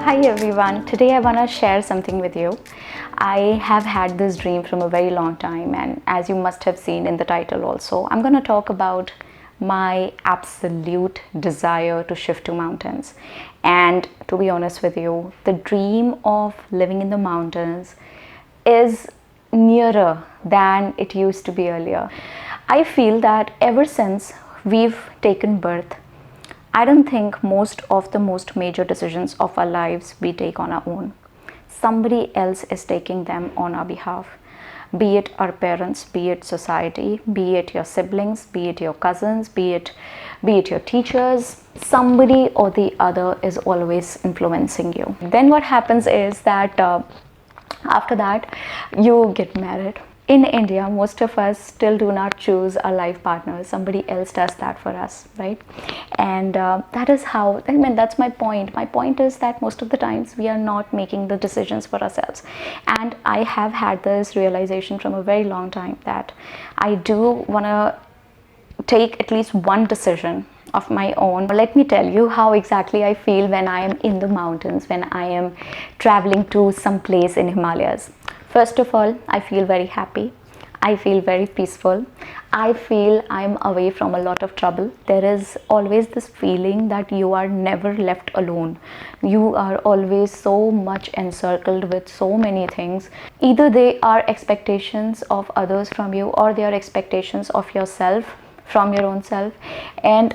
Hi everyone, today I want to share something with you. I have had this dream from a very long time, and as you must have seen in the title also, I'm going to talk about my absolute desire to shift to mountains. And to be honest with you, the dream of living in the mountains is nearer than it used to be earlier. I feel that ever since we've taken birth, I don't think most of the most major decisions of our lives we take on our own. Somebody else is taking them on our behalf. Be it our parents, be it society, be it your siblings, be it your cousins, be it your teachers, somebody or the other is always influencing you. Then what happens is that after that you get married. In India, most of us still do not choose our life partners. Somebody else does that for us, right? And that is how, that's my point. My point is that most of the times we are not making the decisions for ourselves. And I have had this realization from a very long time that I do want to take at least one decision of my own. Let me tell you how exactly I feel when I am in the mountains, when I am traveling to some place in Himalayas. First of all, I feel very happy. I feel very peaceful. I feel I'm away from a lot of trouble. There is always this feeling that you are never left alone. You are always so much encircled with so many things. Either they are expectations of others from you, or they are expectations of yourself from your own self, and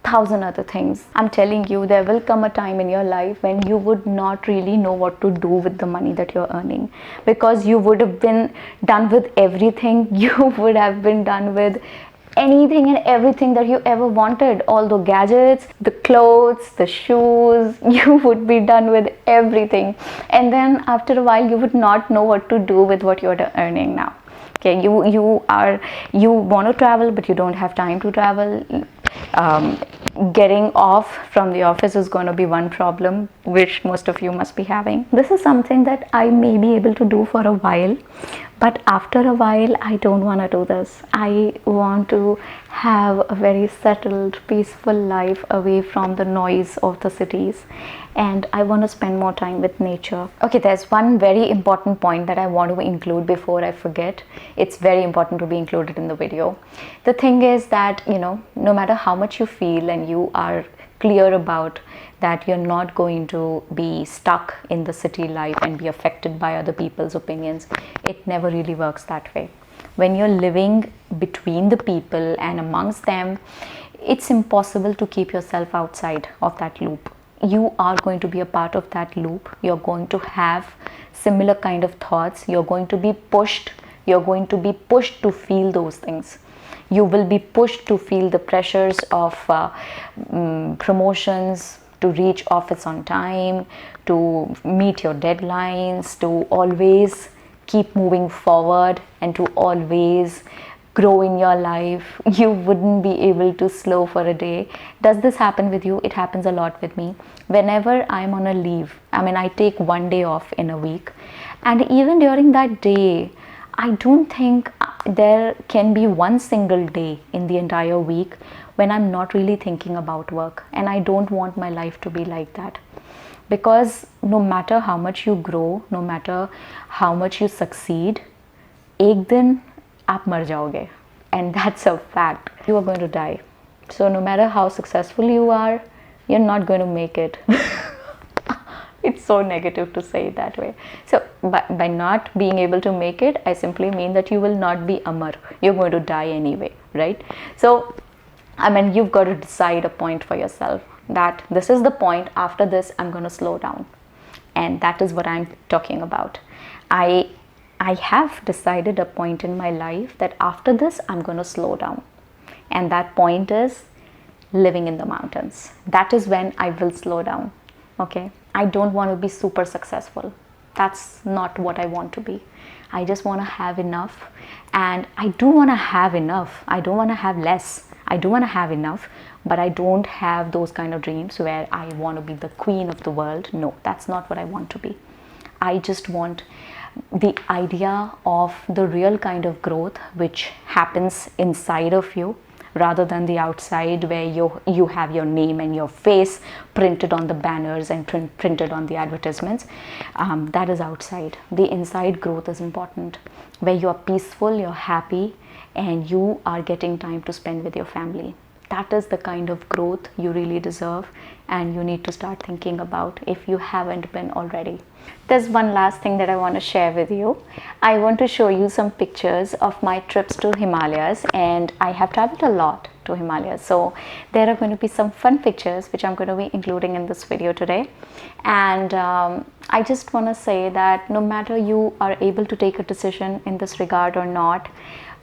thousand other things. I'm telling you, there will come a time in your life when you would not really know what to do with the money that you're earning, because you would have been done with everything. You would have been done with anything and everything that you ever wanted, all the gadgets, the clothes, the shoes. You would be done with everything, and then after a while you would not know what to do with what you're earning now. Okay, you want to travel, but you don't have time to travel. Getting off from the office is going to be one problem, which most of you must be having. This is something that I may be able to do for a while, but after a while I don't want to do this. I want to have a very settled, peaceful life away from the noise of the cities, and I want to spend more time with nature. Okay, there's one very important point that I want to include before I forget. It's very important to be included in the video. The thing is that, no matter how much you feel and you are clear about that you're not going to be stuck in the city life and be affected by other people's opinions, it never really works that way. When you're living between the people and amongst them, it's impossible to keep yourself outside of that loop. You are going to be a part of that loop. You're going to have similar kind of thoughts. You're going to be pushed to feel those things. You will be pushed to feel the pressures of promotions, to reach office on time, to meet your deadlines, to always keep moving forward, and to always grow in your life. You wouldn't be able to slow for a day. Does this happen with you? It happens a lot with me. Whenever I'm on a leave, I take one day off in a week, and even during that day, I don't think there can be one single day in the entire week when I'm not really thinking about work. And I don't want my life to be like that, because no matter how much you grow, no matter how much you succeed, ek din aap mar jaoge, and that's a fact. You are going to die. So no matter how successful you are, you're not going to make it. It's so negative to say it that way. So by not being able to make it, I simply mean that you will not be Amar. You're going to die anyway, right? So you've got to decide a point for yourself, that this is the point. After this, I'm going to slow down, and that is what I'm talking about. I have decided a point in my life that after this I'm going to slow down, and that point is living in the mountains. That is when I will slow down. Okay, I don't want to be super successful. That's not what I want to be. I just want to have enough, and I do want to have enough. I don't want to have less. I do want to have enough, but I don't have those kind of dreams where I want to be the queen of the world. No, that's not what I want to be. I just want the idea of the real kind of growth which happens inside of you. rather than the outside where you have your name and your face printed on the banners and printed on the advertisements. That is outside. The inside growth is important, where you are peaceful, you're happy, and you are getting time to spend with your family. That is the kind of growth you really deserve, and you need to start thinking about if you haven't been already. There's one last thing that I want to share with you. I want to show you some pictures of my trips to Himalayas, and I have traveled a lot to Himalayas, so there are going to be some fun pictures which I'm going to be including in this video today. And I just want to say that no matter you are able to take a decision in this regard or not,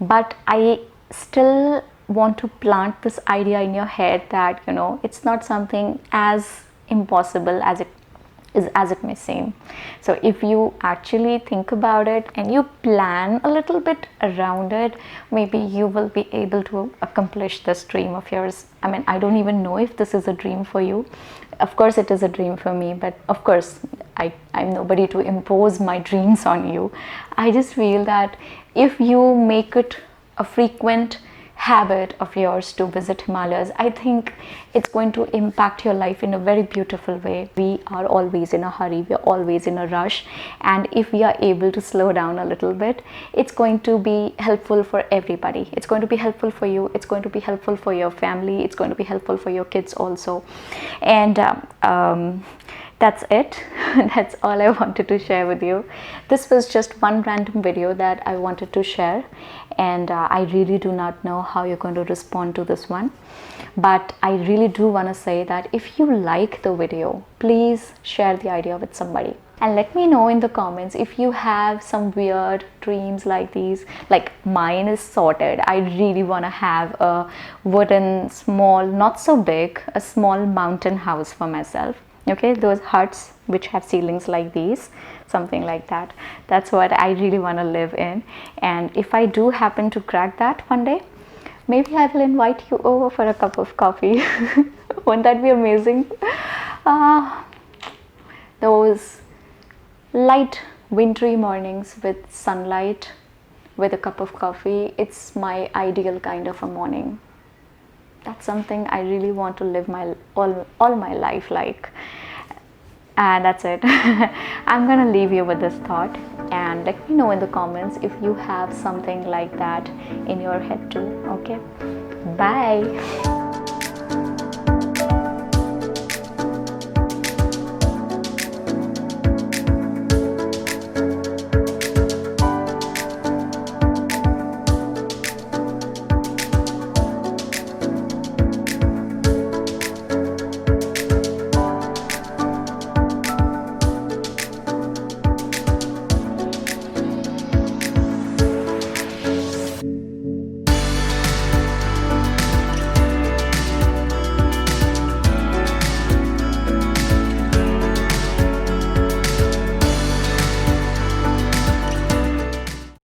but I still want to plant this idea in your head that it's not something as impossible as it may seem. So if you actually think about it and you plan a little bit around it, maybe you will be able to accomplish this dream of yours. I mean, I don't even know if this is a dream for you. Of course it is a dream for me, but of course I'm nobody to impose my dreams on you. I just feel that if you make it a frequent habit of yours to visit Himalayas, I think it's going to impact your life in a very beautiful way. We are always in a hurry, we're always in a rush, and if we are able to slow down a little bit, it's going to be helpful for everybody. It's going to be helpful for you, it's going to be helpful for your family, it's going to be helpful for your kids also. And that's it. That's all I wanted to share with you. This was just one random video that I wanted to share, and I really do not know how you're going to respond to this one, but I really do want to say that if you like the video, please share the idea with somebody, and let me know in the comments if you have some weird dreams like these. Like mine is sorted. I really want to have a wooden, small, not so big, a small mountain house for myself. Okay, those huts which have ceilings like these, something like that. That's what I really want to live in. And if I do happen to crack that one day, maybe I will invite you over for a cup of coffee. Won't that be amazing? Those light wintry mornings with sunlight, with a cup of coffee, it's my ideal kind of a morning. That's something I really want to live all my life like. And that's it. I'm gonna leave you with this thought, and let me know in the comments if you have something like that in your head too. Okay, bye.